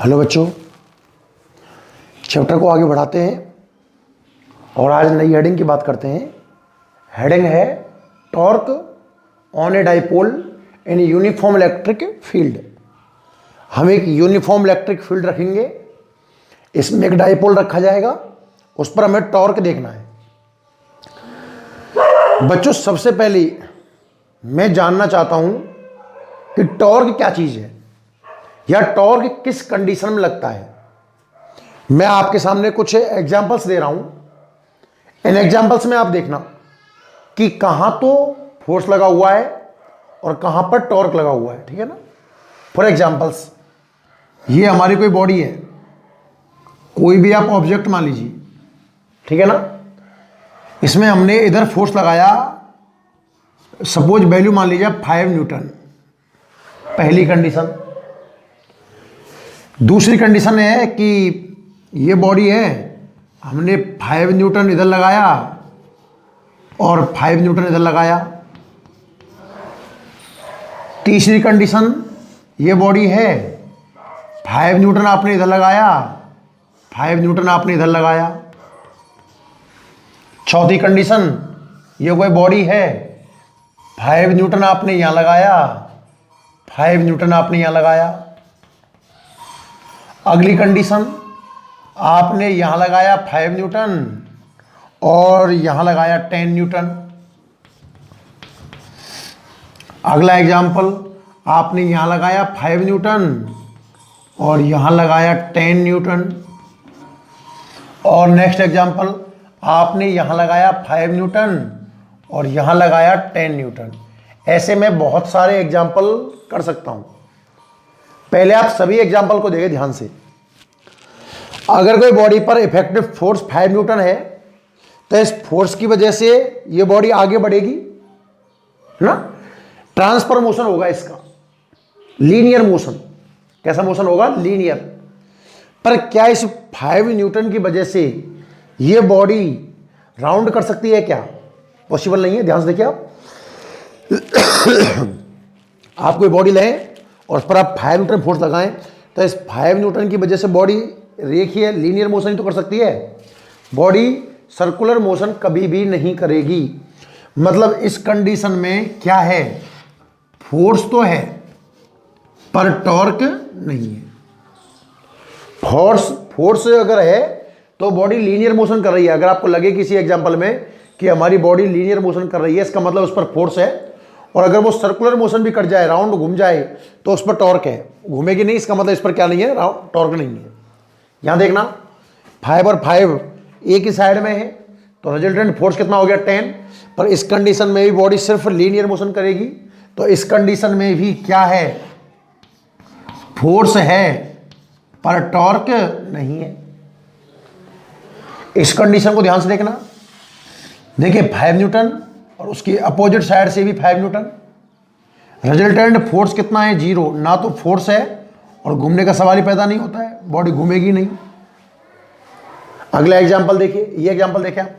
Hello बच्चों, chapter को आगे बढ़ाते हैं और आज नई हेडिंग की बात करते हैं। हेडिंग है torque on a dipole in uniform electric field. हम एक यूनिफॉर्म इलेक्ट्रिक फील्ड रखेंगे, इसमें एक डाइपोल रखा जाएगा, उस पर हमें टॉर्क देखना है। बच्चों, सबसे पहले मैं जानना चाहता हूं कि टॉर्क क्या चीज है या टॉर्क किस कंडीशन में लगता है। मैं आपके सामने कुछ एग्जांपल्स दे रहा हूं। इन एग्जांपल्स में आप देखना कि कहां तो फोर्स लगा हुआ है और कहां पर टॉर्क लगा हुआ है, ठीक है ना। फॉर एग्जांपल्स, ये हमारी कोई बॉडी है, कोई भी आप ऑब्जेक्ट मान लीजिए, ठीक है ना। इसमें हमने इधर फोर्स लगाया, सपोज वैल्यू मान लीजिए 5 न्यूटन, पहली कंडीशन। दूसरी कंडीशन है कि ये बॉडी है, हमने 5 न्यूटन इधर लगाया और 5 न्यूटन इधर लगाया। तीसरी कंडीशन, ये बॉडी है, 5 न्यूटन आपने इधर लगाया, 5 न्यूटन आपने इधर लगाया। चौथी कंडीशन, ये कोई बॉडी है, 5 न्यूटन आपने यहां लगाया, 5 न्यूटन आपने यहां लगाया। अगली कंडीशन, आपने यहां लगाया 5 न्यूटन और यहां लगाया 10 न्यूटन। अगला एग्जाम्पल, आपने यहां लगाया 5 न्यूटन और यहां लगाया 10 न्यूटन। और नेक्स्ट एग्जाम्पल, आपने यहां लगाया 5 न्यूटन और यहां लगाया 10 न्यूटन। ऐसे मैं बहुत सारे एग्जाम्पल कर सकता हूं। पहले आप सभी एग्जाम्पल को देखिए ध्यान से। अगर कोई बॉडी पर इफेक्टिव फोर्स 5 न्यूटन है तो इस फोर्स की वजह से ये बॉडी आगे बढ़ेगी ना, ट्रांसफर मोशन होगा इसका, लीनियर मोशन। कैसा मोशन होगा? लीनियर। पर क्या इस 5 न्यूटन की वजह से ये बॉडी राउंड कर सकती है? क्या पॉसिबल नहीं है। ध्यान से देखिए आप कोई बॉडी लें और उस पर आप 5 न्यूटन फोर्स लगाएं तो इस 5 न्यूटन की वजह से बॉडी रेखीय लीनियर मोशन ही तो कर सकती है। बॉडी सर्कुलर मोशन कभी भी नहीं करेगी। मतलब इस कंडीशन में क्या है? फोर्स तो है पर टॉर्क नहीं है। फोर्स अगर है तो बॉडी लीनियर मोशन कर रही है। अगर आपको लगे किसी एग्जांपल में कि हमारी बॉडी लीनियर मोशन कर रही है, इसका मतलब उस पर फोर्स है। और अगर वो सर्कुलर मोशन भी कर जाए, राउंड घूम जाए, तो उस पर टॉर्क है। घूमेगी नहीं, इसका मतलब इस पर क्या नहीं है? टॉर्क नहीं है। यहां देखना, 5 और 5 एक ही साइड में है तो रिजल्टेंट फोर्स कितना हो गया? 10। पर इस कंडीशन में भी बॉडी सिर्फ लीनियर मोशन करेगी, तो इस कंडीशन में भी क्या है? फोर्स है पर टॉर्क नहीं है। इस कंडीशन को ध्यान से देखना। देखिए 5 न्यूटन और उसकी अपोजिट साइड से भी 5 न्यूटन। रिजल्टेंट फोर्स कितना है? 0। ना तो फोर्स है और घूमने का सवाल ही पैदा नहीं होता है, बॉडी घूमेगी नहीं। अगला एग्जांपल देखिए, ये एग्जांपल देखिए आप,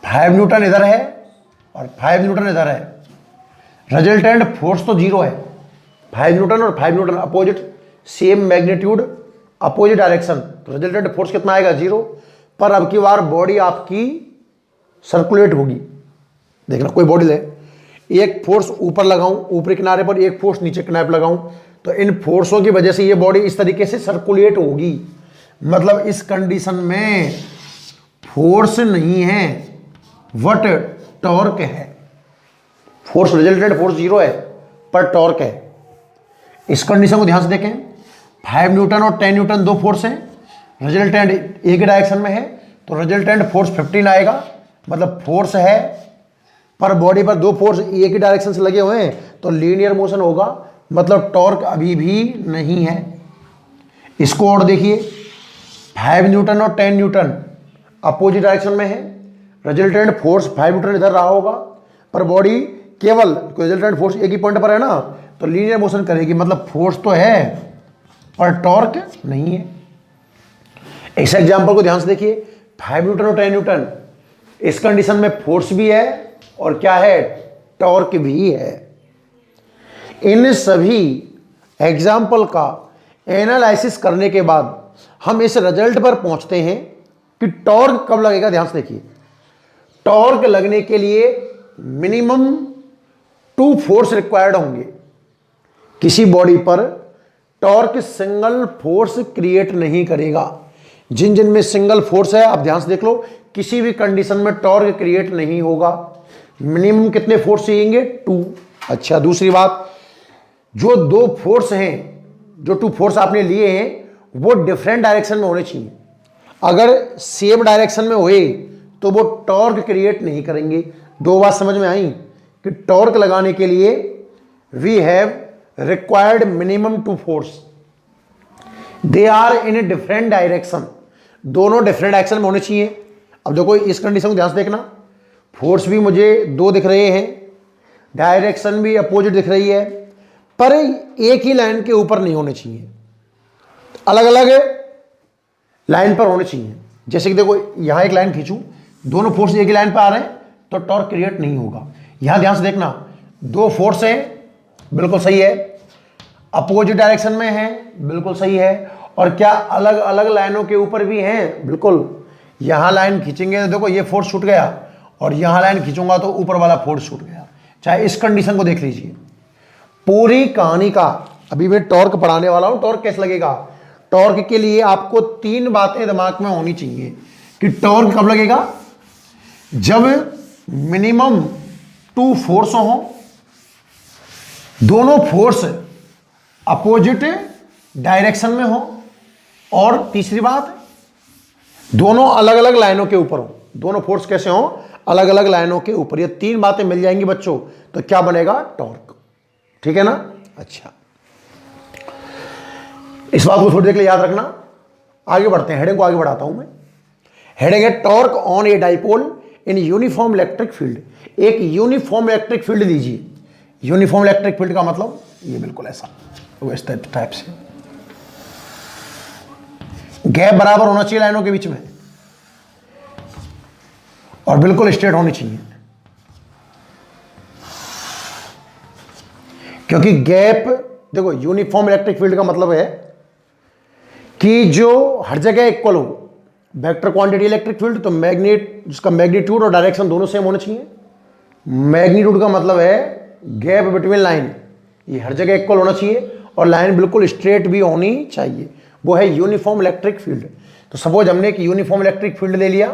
5 न्यूटन इधर है और 5 न्यूटन इधर है। रिजल्टेंट फोर्स तो 0 है। 5 न्यूटन और 5 Newton opposite, same magnitude, opposite direction, तो रिजल्टेंट फोर्स कितना आएगा? 0। पर अब की बार बॉडी आपकी सर्कुलेट होगी। देखना, कोई बॉडी ले, एक फोर्स ऊपर लगाऊं ऊपरी किनारे पर, एक फोर्स नीचे किनारे पर लगाऊं, तो इन फोर्सों की वजह से ये बॉडी इस तरीके से सर्कुलेट होगी। मतलब इस कंडीशन में फोर्स नहीं है, वट टॉर्क है। फोर्स, रिजल्टेंट फोर्स 0 है पर टॉर्क है। इस कंडीशन को ध्यान से देखें। 5 न्यूटन और 10 न्यूटन दो फोर्स हैं, रिजल्टेंट एक ही डायरेक्शन में है, तो रिजल्टेंट फोर्स 15 आएगा। मतलब फोर्स है पर बॉडी पर दो फोर्स एक ही डायरेक्शन से लगे हुए हैं, तो लीनियर मोशन होगा। मतलब टॉर्क अभी भी नहीं है। इसको और देखिए, 5 न्यूटन और 10 न्यूटन अपोजिट डायरेक्शन में है। रिजल्टेंट फोर्स 5 न्यूटन इधर रहा होगा, पर बॉडी केवल रिजल्टेंट फोर्स एक ही पॉइंट पर है ना, तो लीनियर मोशन करेगी। मतलब फोर्स तो है पर टॉर्क नहीं है। इस एग्जांपल को ध्यान से देखिए, 5 न्यूटन और 10 न्यूटन, इस कंडीशन में फोर्स भी है और क्या है? टॉर्क भी है। इन सभी एग्जाम्पल का एनालिसिस करने के बाद हम इस रिजल्ट पर पहुंचते हैं कि टॉर्क कब लगेगा। ध्यान से देखिए, टॉर्क लगने के लिए मिनिमम 2 फोर्स रिक्वायर्ड होंगे। किसी बॉडी पर टॉर्क सिंगल फोर्स क्रिएट नहीं करेगा। जिन जिन में सिंगल फोर्स है आप ध्यान से देख लो, किसी भी कंडीशन में टॉर्क क्रिएट नहीं होगा। मिनिमम कितने फोर्स चाहिए? 2। अच्छा, दूसरी बात, जो 2 फोर्स हैं, जो 2 फोर्स आपने लिए हैं वो डिफरेंट डायरेक्शन में होने चाहिए। अगर सेम डायरेक्शन में हुए तो वो टॉर्क क्रिएट नहीं करेंगे। 2 बात समझ में आई कि टॉर्क लगाने के लिए we have required minimum 2 force, they are in different direction, दोनों डिफरेंट डायरेक्शन में होने चाहिए। अब देखो इस कंडीशन को ध्यान से देखना, फोर्स भी मुझे 2 दिख रहे हैं, डायरेक्शन भी अपोजिट दिख रही है, पर एक ही लाइन के ऊपर नहीं होने चाहिए, अलग अलग लाइन पर होने चाहिए। जैसे कि देखो यहां एक लाइन खींचूं, दोनों फोर्स एक ही लाइन पर आ रहे हैं तो टॉर्क क्रिएट नहीं होगा। यहां ध्यान से देखना, 2 फोर्स हैं, बिल्कुल सही है, अपोजिट डायरेक्शन में है, बिल्कुल सही है, और क्या अलग अलग लाइनों के ऊपर भी हैं, बिल्कुल। यहां लाइन खींचेंगे तो देखो ये फोर्स छूट गया, और यहां लाइन खींचूंगा तो ऊपर वाला फोर्स छूट गया। चाहे इस कंडीशन को देख लीजिए। पूरी कहानी का अभी मैं टॉर्क पढ़ाने वाला हूं। टॉर्क कैसे लगेगा? टॉर्क के लिए आपको 3 बातें दिमाग में होनी चाहिए कि टॉर्क कब लगेगा। जब मिनिमम 2 फोर्स हो, दोनों फोर्स अपोजिट डायरेक्शन में हो, और तीसरी बात, दोनों अलग अलग लाइनों के ऊपर हो। दोनों फोर्स कैसे हो? अलग अलग लाइनों के ऊपर। ये 3 बातें मिल जाएंगी बच्चों तो क्या बनेगा? टॉर्क। ठीक है ना? अच्छा, इस बात को थोड़ी देर के लिए याद रखना। आगे बढ़ते हैं, हेडिंग को आगे बढ़ाता हूं मैं। हेडिंग है torque on a dipole in uniform electric field. एक यूनिफॉर्म इलेक्ट्रिक फील्ड दीजिए। यूनिफॉर्म इलेक्ट्रिक फील्ड का मतलब ये बिल्कुल ऐसा, तो इस टाइप से गैप बराबर होना चाहिए लाइनों के बीच में, और बिल्कुल स्ट्रेट होनी चाहिए, क्योंकि गैप, देखो यूनिफॉर्म इलेक्ट्रिक फील्ड का मतलब है कि जो हर जगह इक्वल हो। वेक्टर क्वांटिटी इलेक्ट्रिक फील्ड, तो मैग्नेट, जिसका मैग्नीट्यूड और डायरेक्शन दोनों सेम होने चाहिए। मैग्नीट्यूड का मतलब है गैप बिटवीन लाइन, ये हर जगह इक्वल होना चाहिए, और लाइन बिल्कुल स्ट्रेट भी होनी चाहिए। वो है यूनिफॉर्म इलेक्ट्रिक फील्ड। तो सपोज हमने एक यूनिफॉर्म इलेक्ट्रिक फील्ड ले लिया,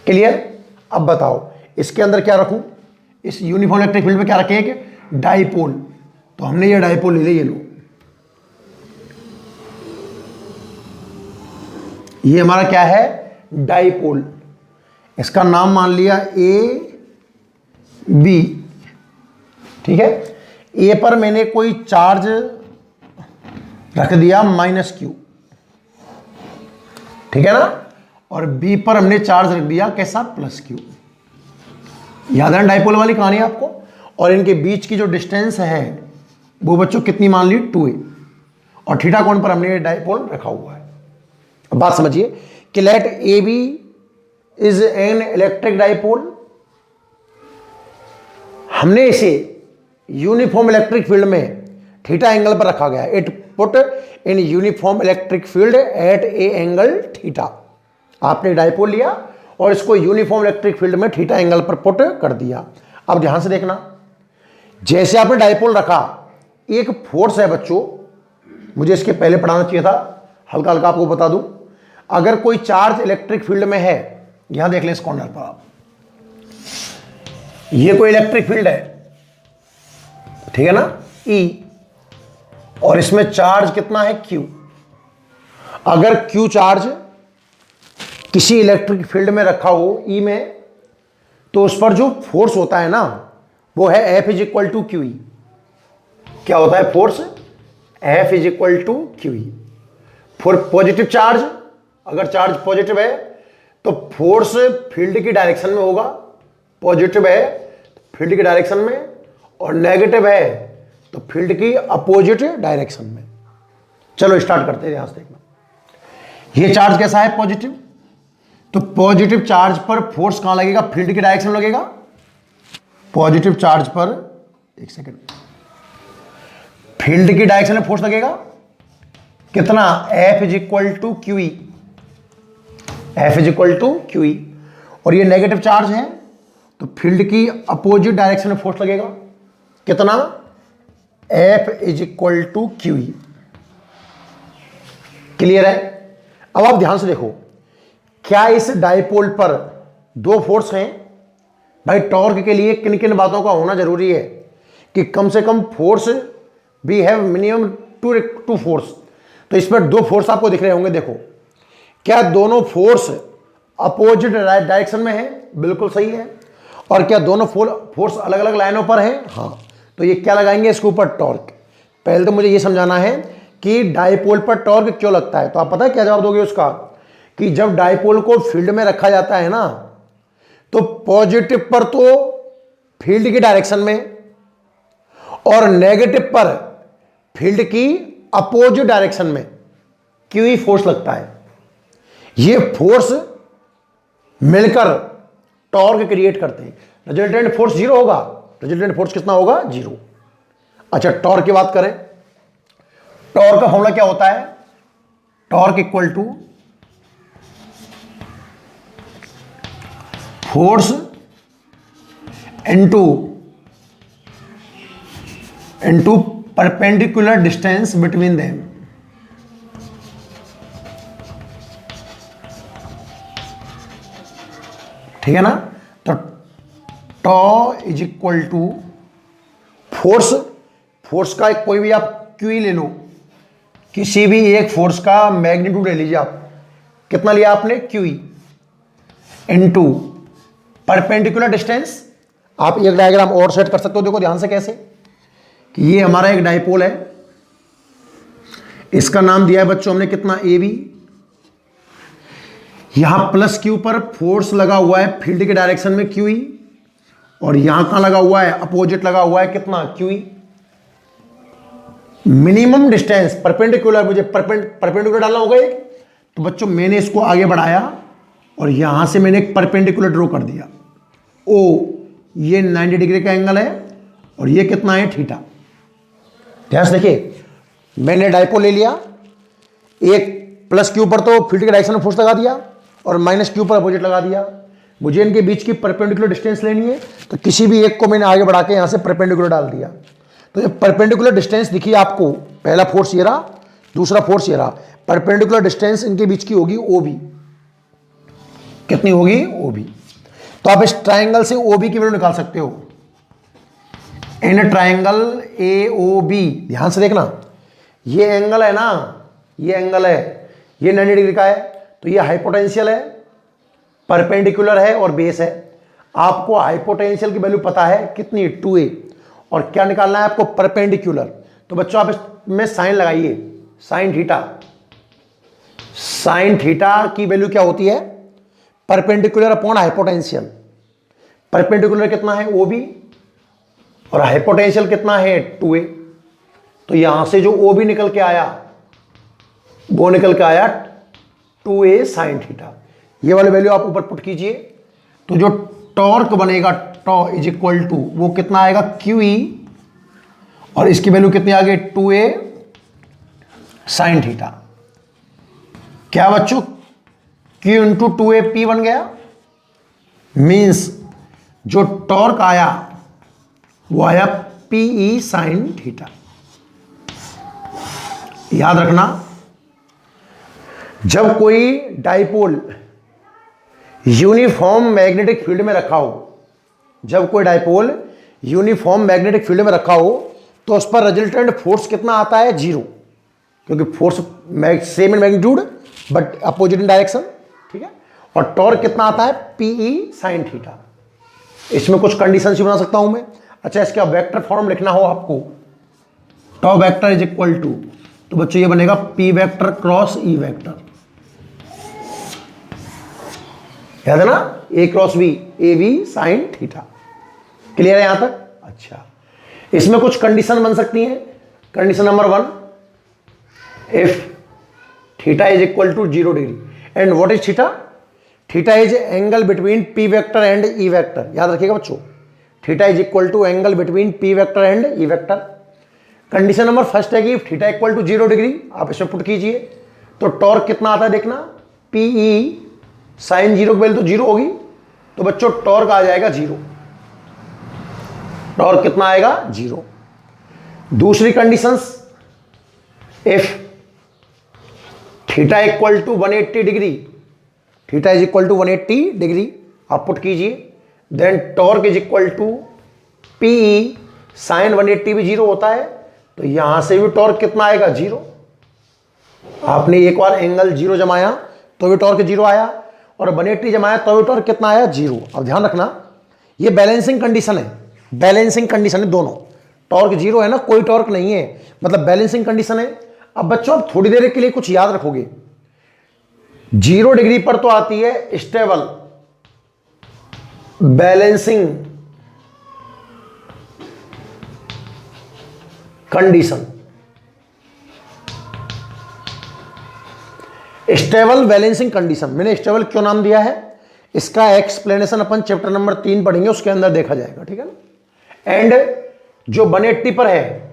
क्लियर। अब बताओ इसके अंदर क्या रखूं? इस यूनिफॉर्म इलेक्ट्रिक फील्ड में क्या रखें? एक डाइपोल। तो हमने ये डाइपोल ले लिया, ये लो, ये हमारा क्या है? डाइपोल। इसका नाम मान लिया ए बी, ठीक है। ए पर मैंने कोई चार्ज रख दिया -Q, ठीक है ना, और बी पर हमने चार्ज रख दिया कैसा? +Q। याद है डाइपोल वाली कहानी आपको। और इनके बीच की जो डिस्टेंस है वो बच्चों कितनी मान ली? 2a, और थीटा कोण पर हमने ये डाइपोल रखा हुआ है। अब बात समझिए कि let A B is an electric dipole. हमने इसे यूनिफॉर्म इलेक्ट्रिक फील्ड में थीटा एंगल पर रखा गया। It put in uniform electric field at a angle theta. आपने डाइपोल लिया और इसको यूनिफॉर्म इलेक्ट्रिक फील्ड में थीटा एंगल पर पुट कर दिया। अब ध्यान से देखना, जैसे आपने डाइपोल रखा, एक फोर्स है बच्चों, मुझे इसके पहले पढ़ाना चाहिए था, हल्का हल्का आपको बता दूं। अगर कोई चार्ज इलेक्ट्रिक फील्ड में है, यहां देख लें इस कॉर्नर पर आप, ये कोई इलेक्ट्रिक फील्ड है, ठीक है ना, E, और इसमें चार्ज कितना है? Q। अगर Q चार्ज किसी इलेक्ट्रिक फील्ड में रखा हो E में, तो उस पर जो फोर्स होता है ना, वो है F is equal to QE। क्या होता है force? F is equal to QE। For positive charge, अगर चार्ज पॉजिटिव है तो फोर्स फील्ड की डायरेक्शन में होगा, पॉजिटिव है फील्ड की डायरेक्शन में, और नेगेटिव है तो फील्ड की अपोजिट डायरेक्शन में। चलो स्टार्ट करते हैं, यहां से देखना। ये चार्ज कैसा है? पॉजिटिव। तो पॉजिटिव चार्ज पर फोर्स कहां लगेगा? फील्ड की डायरेक्शन में लगेगा। पॉजिटिव चार्ज पर, एक सेकेंड, फील्ड की डायरेक्शन में फोर्स लगेगा, कितना, F is equal to Q E, F is equal to Q E, और ये नेगेटिव चार्ज है तो फील्ड की अपोजिट डायरेक्शन में फोर्स लगेगा, कितना, F is equal to Q E. Clear है? अब आप ध्यान से देखो, क्या इस डाइपोल पर दो फोर्स हैं? भाई टॉर्क के लिए किन किन बातों का होना जरूरी है कि कम से कम force we have minimum two force. तो इस पर दो फोर्स आपको दिख रहे होंगे, देखो क्या दोनों फोर्स अपोजिट डायरेक्शन में है? बिल्कुल सही है। और क्या दोनों फोर्स अलग अलग लाइनों पर है? हाँ। तो ये क्या लगाएंगे इसके ऊपर? टॉर्क। पहले तो मुझे ये समझाना है कि डाइपोल पर टॉर्क क्यों लगता है। तो आप पता है क्या जवाब दोगे उसका, कि जब डाइपोल को फील्ड में रखा जाता है ना, तो पॉजिटिव पर तो फील्ड की डायरेक्शन में और नेगेटिव पर फील्ड की अपोजिट डायरेक्शन में क्यों ही फोर्स लगता है। ये फोर्स मिलकर टॉर्क क्रिएट करते हैं। रिजल्टेंट फोर्स जीरो होगा। रिजल्टेंट फोर्स कितना होगा? जीरो। अच्छा, टॉर्क की बात करें, टॉर्क का फॉर्मूला क्या होता है? Torque equal to force into perpendicular distance between them. ठीक है ना? तो tau is equal to force का कोई भी आप क्यू ले लो, किसी भी एक फोर्स का मैग्नीट्यूड ले लीजिए आप, कितना लिया आपने? Q into perpendicular distance. आप एक डायग्राम और सेट कर सकते हो, देखो ध्यान से कैसे, कि ये हमारा एक डाइपोल है, इसका नाम दिया है बच्चों हमने कितना? A B. यहां प्लस क्यू पर फोर्स लगा हुआ है फील्ड के डायरेक्शन में क्यू ई, और यहां कहां लगा हुआ है? अपोजिट लगा हुआ है कितना? Q E. Minimum distance perpendicular, मुझे परपेंडिकुलर डालना होगा एक, तो बच्चों मैंने इसको आगे बढ़ाया और यहां से मैंने एक परपेंडिकुलर ड्रॉ कर दिया। ओ, ये 90 डिग्री का एंगल है और ये कितना है? थीटा। ध्यान से देखिए, मैंने डाइपोल ले लिया, एक प्लस क्यू पर तो फील्ड के डायरेक्शन में फोर्स लगा दिया और माइनस क्यू पर अपोजिट लगा दिया। मुझे इनके बीच की परपेंडिकुलर डिस्टेंस लेनी है, तो किसी भी एक को मैंने आगे बढ़ा के यहां से परपेंडिकुलर डाल दिया। तो ये परपेंडिकुलर डिस्टेंस दिखी आपको, पहला फोर्स ये रहा, दूसरा फोर्स ये रहा। परपेंडिकुलर डिस्टेंस इनके बीच की होगी ओ बी। कितनी होगी? O B. तो आप इस ट्राइंगल से ओ बी की वैल्यू निकाल सकते हो। In triangle A O B, ध्यान से देखना, ये एंगल है ना, ये एंगल है, ये 90 डिग्री का है, तो ये हाइपोटेंशियल है, परपेंडिकुलर है और बेस है। आपको हाइपोटेंशियल की वैल्यू पता है कितनी? 2a, और क्या निकालना है आपको? परपेंडिकुलर। तो बच्चों आप इसमें साइन लगाइए, साइन थीटा। साइन थीटा की वैल्यू क्या होती है? Perpendicular upon हाइपोटेंशियल। परपेंडिकुलर कितना है? ओ बी, और हाइपोटेंशियल कितना है? 2a। तो यहां से जो ओ बी निकल के आया वो निकल के आया 2a साइन थीटा। ये वाली वैल्यू आप ऊपर पुट कीजिए, तो जो टॉर्क बनेगा, टॉ इज इक्वल टू, वो कितना आएगा? क्यू ई, और इसकी वैल्यू कितनी आ गई? 2a sine theta. क्या बच्चों? Q इंटू 2a P बन गया। मीन्स जो टॉर्क आया वो आया PE साइन थीटा। याद रखना, जब कोई डाइपोल यूनिफॉर्म मैग्नेटिक फील्ड में रखा हो, जब कोई डाइपोल यूनिफॉर्म मैग्नेटिक फील्ड में रखा हो, तो उस पर रिजल्टेंट फोर्स कितना आता है? जीरो, क्योंकि force same in magnitude but opposite in direction. ठीक है। और टॉर्क कितना आता है? PE sine theta. इसमें कुछ कंडीशन भी बना सकता हूं मैं। अच्छा, इसका वेक्टर फॉर्म लिखना हो आपको, टॉ वेक्टर इज इक्वल टू, तो बच्चों ये बनेगा P vector cross E vector. याद है ना? A cross B, AB sine theta. Clear है यहां तक? अच्छा, इसमें कुछ कंडीशन बन सकती हैं। Condition number 1, if theta is equal to 0 degree and what is theta? Theta is angle between P vector and E vector. याद रखिएगा बच्चों, theta is equal to angle between P vector and E vector, condition number first है कि theta equal to 0 degree, आप इसमें put कीजिए तो torque कितना आता है देखना, पीई साइन 0 की वैल्यू तो 0 होगी, तो बच्चों टॉर्क आ जाएगा 0। टॉर्क कितना आएगा 0। दूसरी conditions, if theta equal to 180 degree, theta is equal to 180 degree आप पुट कीजिए, then torque is equal to P E sine 180 भी 0 होता है, तो यहां से भी टॉर्क कितना आएगा 0। आपने एक बार एंगल 0 जमाया तो भी टॉर्क 0 आया, और 180 जमाया तो भी टॉर्क कितना आया 0। अब ध्यान रखना ये बैलेंसिंग कंडीशन है, बैलेंसिंग कंडीशन है दोनों, टॉर्क 0 है ना, कोई टॉर्क नहीं है, मतलब बैलेंसिंग कंडीशन है। अब बच्चों आप थोड़ी देर के लिए कुछ याद रखोगे, 0 डिग्री पर तो आती है stable balancing condition, stable balancing condition. मैंने स्टेबल क्यों नाम दिया है, इसका एक्सप्लेनेशन अपन चैप्टर नंबर 3 पढ़ेंगे, उसके अंदर देखा जाएगा, ठीक है ना। एंड जो 180 पर है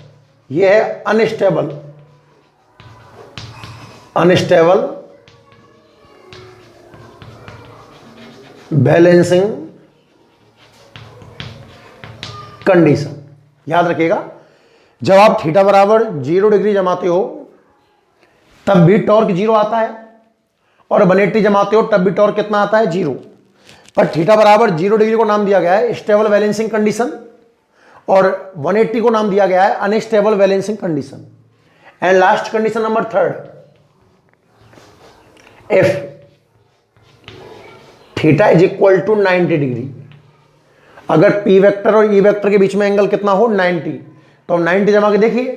यह है अनस्टेबल, अनस्टेबल बैलेंसिंग कंडीशन। याद रखिएगा, जब आप थीटा बराबर 0 डिग्री जमाते हो तब भी टॉर्क 0 आता है, और 180 जमाते हो तब भी टॉर्क कितना आता है 0। पर थीटा बराबर 0 डिग्री को नाम दिया गया है स्टेबल बैलेंसिंग कंडीशन, और 180 को नाम दिया गया है unstable balancing condition. And last condition number 3, if theta is equal to 90 degree, अगर पी वेक्टर और ई वेक्टर के बीच में एंगल कितना हो 90, तो 90 जमा के देखिए,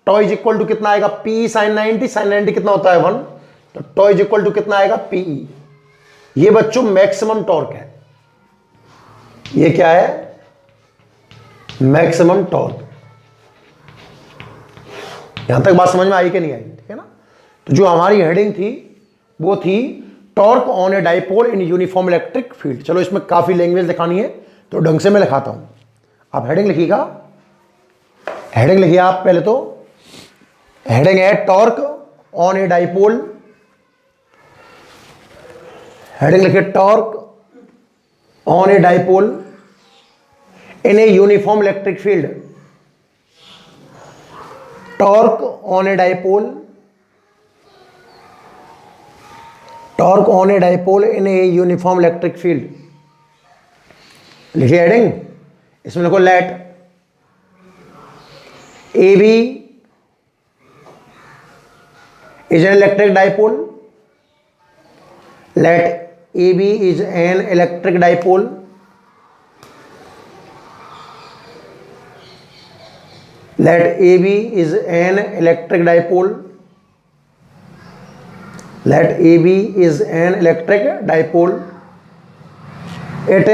टॉ इज इक्वल टू कितना आएगा पी साइन 90, साइन 90 कितना होता है 1, तो टॉ इज इक्वल टू कितना आएगा पीई। ये बच्चों मैक्सिमम टॉर्क है, ये क्या है मैक्सिमम टॉर्क। यहां तक बात समझ में आई कि नहीं आई, ठीक है ना। तो जो हमारी हेडिंग थी वो थी torque on a dipole in uniform electric field. चलो इसमें काफी लैंग्वेज दिखानी है तो ढंग से मैं लिखाता हूं, आप हेडिंग लिखिएगा, हेडिंग लिखिए आप पहले, तो हेडिंग है torque on a dipole, heading लिखिए torque on a dipole in a uniform electric field, torque on a dipole, torque on a dipole in a uniform electric field. लिखिए हेडिंग, इसमें लिखो let A B is an electric dipole, let A B is an electric dipole, let AB is an electric dipole, let AB is an electric dipole, it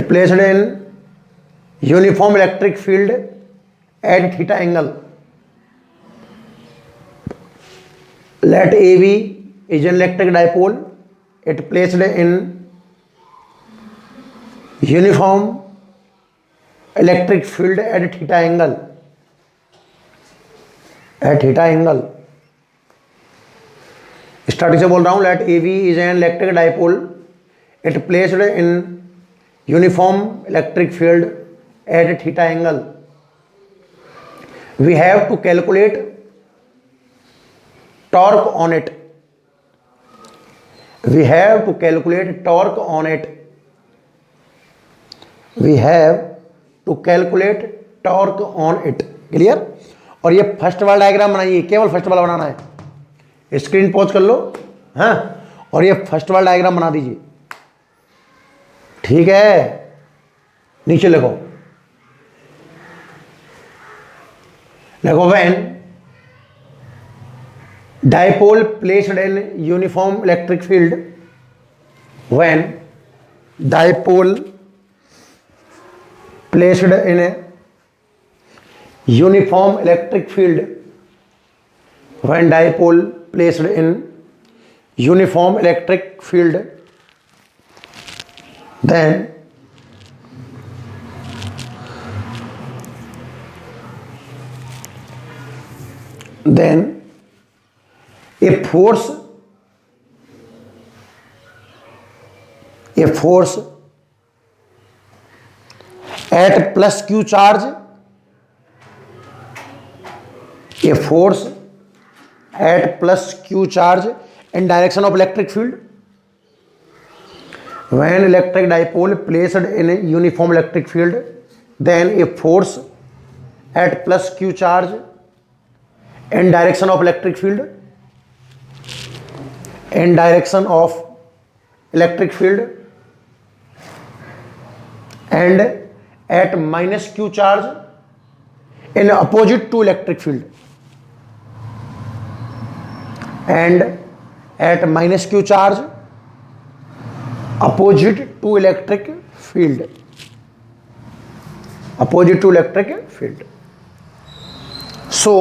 placed in uniform electric field at theta angle, let AB is an electric dipole, it placed in uniform electric field at theta angle, at theta angle. Starting से बोल रहा हूं, let A V is an electric dipole, it placed in uniform electric field at theta angle, we have to calculate torque on it, we have to calculate torque on it, we have to calculate torque on it। Clear. और ये first वाला diagram बनाइए, केवल first वाला बनाना है, screen pause कर लो, हाँ, और ये फर्स्ट वाला डायग्राम बना दीजिए, ठीक है। नीचे लिखो, when dipole placed in uniform electric field, when dipole placed in a uniform electric field, when dipole placed in uniform electric field, then then a force at plus q charge, a force at plus q charge in direction of electric field when electric dipole placed in a uniform electric field, then a force at plus q charge in direction of electric field, in direction of electric field and at minus q charge in opposite to electric field, and at minus q charge opposite to electric field, opposite to electric field. So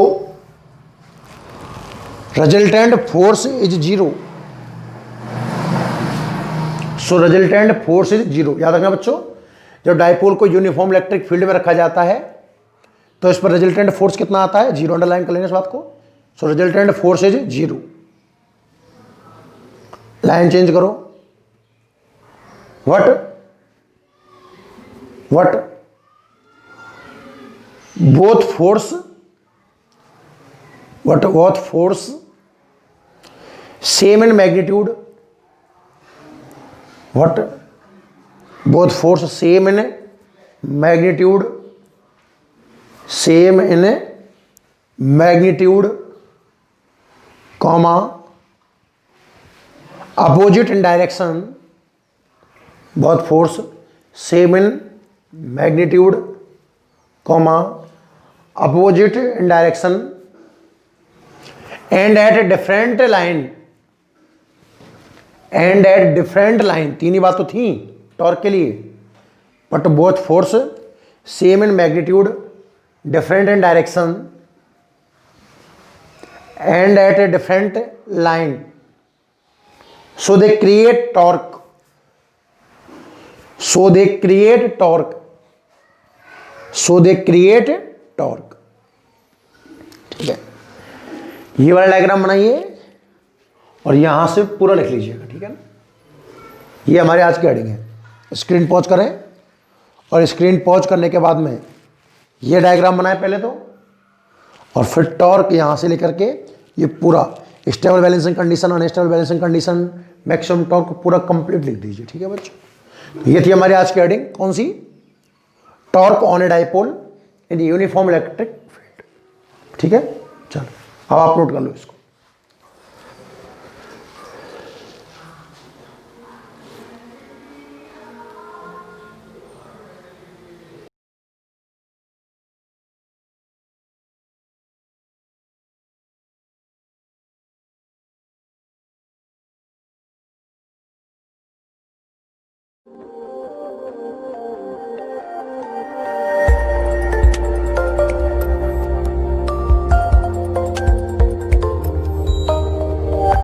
resultant force is zero. So resultant force is zero. याद रखना बच्चों, जब dipole को uniform electric field में रखा जाता है तो इस पर रिजल्टेंट फोर्स कितना आता है? जीरो. अंडरलाइन कर लेना इस बात को. So resultant force is zero. Line change करो. What both force same in magnitude. What both force same in magnitude, comma opposite in direction. Both force same in magnitude, comma opposite in direction and at a different line. And at different line. तीन ही बात तो थी torque के लिए. But both force same in magnitude, different in direction and at a different line. So they create torque. ठीक है, ये वाला डायग्राम बनाइए और यहां से पूरा लिख लीजिएगा. ठीक है ना. ये हमारे आज की हेडिंग है. स्क्रीन पॉज करें और स्क्रीन पॉज करने के बाद में ये डायग्राम बनाए पहले तो, और फिर टॉर्क यहां से लेकर के ये पूरा stable balancing condition, unstable balancing condition, maximum torque पूरा कंप्लीट लिख दीजिए. ठीक है बच्चों, ये थी हमारी आज की हेडिंग. कौन सी? Torque on a dipole in uniform electric field. ठीक है, चलो अब आप नोट कर लो इसको.